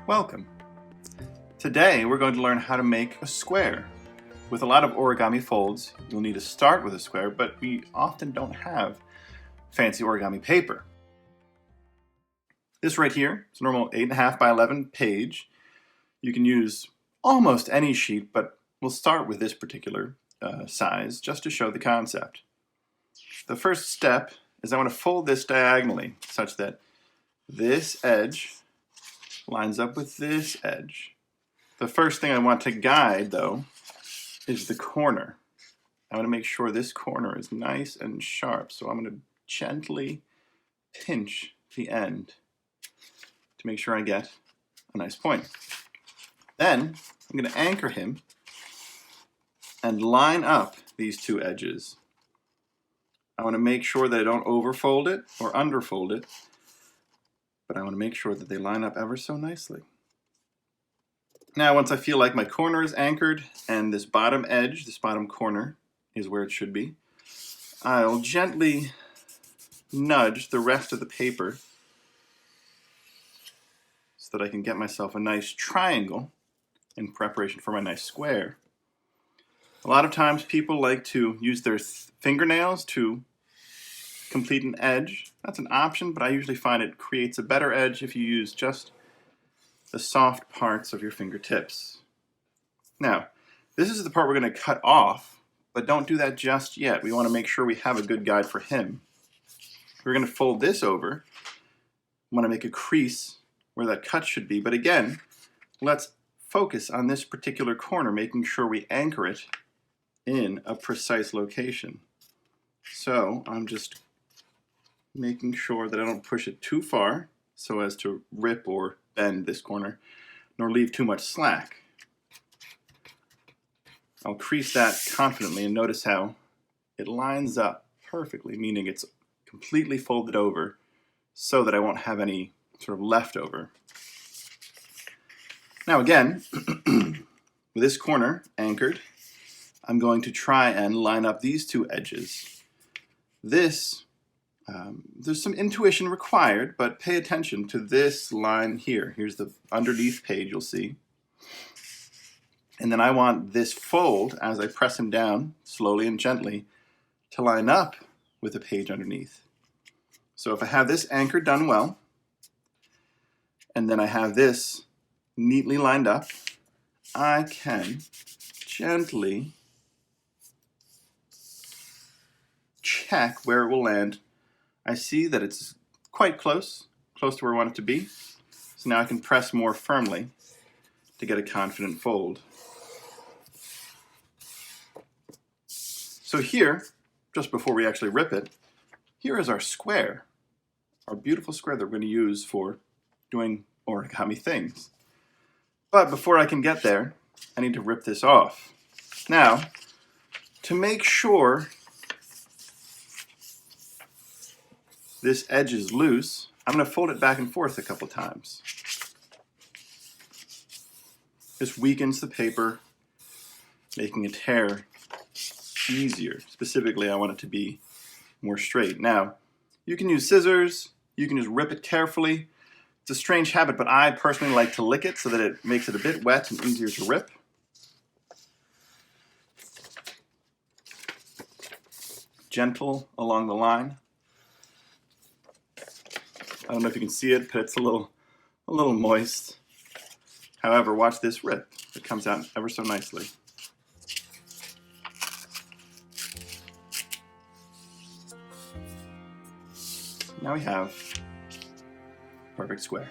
Welcome. Today we're going to learn how to make a square. With a lot of origami folds, you'll need to start with a square, but we often don't have fancy origami paper. This right here is a normal 8.5 by 11 page. You can use almost any sheet, but we'll start with this particular size just to show the concept. The first step is I want to fold this diagonally such that this edge lines up with this edge. The first thing I want to guide, though, is the corner. I want to make sure this corner is nice and sharp, so I'm going to gently pinch the end to make sure I get a nice point. Then I'm going to anchor him and line up these two edges. I want to make sure that I don't overfold it or underfold it, but I want to make sure that they line up ever so nicely. Now, once I feel like my corner is anchored and this bottom edge, this bottom corner, is where it should be, I'll gently nudge the rest of the paper so that I can get myself a nice triangle in preparation for my nice square. A lot of times people like to use their fingernails to complete an edge. That's an option, but I usually find it creates a better edge if you use just the soft parts of your fingertips. Now, this is the part we're going to cut off, but don't do that just yet. We want to make sure we have a good guide for him. We're going to fold this over. I want to make a crease where that cut should be, but again, let's focus on this particular corner, making sure we anchor it in a precise location. So I'm just making sure that I don't push it too far so as to rip or bend this corner, nor leave too much slack. I'll crease that confidently and notice how it lines up perfectly, meaning it's completely folded over so that I won't have any sort of leftover. Now again, with this corner anchored, I'm going to try and line up these two edges. There's some intuition required, but pay attention to this line here. Here's the underneath page, you'll see. And then I want this fold, as I press him down slowly and gently, to line up with the page underneath. So if I have this anchor done well, and then I have this neatly lined up, I can gently check where it will land. I see that it's quite close to where I want it to be. So now I can press more firmly to get a confident fold. So here, just before we actually rip it, here is our square, our beautiful square that we're going to use for doing origami things. But before I can get there, I need to rip this off. Now, to make sure this edge is loose, I'm going to fold it back and forth a couple times. This weakens the paper, making a tear easier. Specifically, I want it to be more straight. Now, you can use scissors, you can just rip it carefully. It's a strange habit, but I personally like to lick it so that it makes it a bit wet and easier to rip. Gentle along the line. I don't know if you can see it, but it's a little moist. However, watch this rip. It comes out ever so nicely. Now we have a perfect square.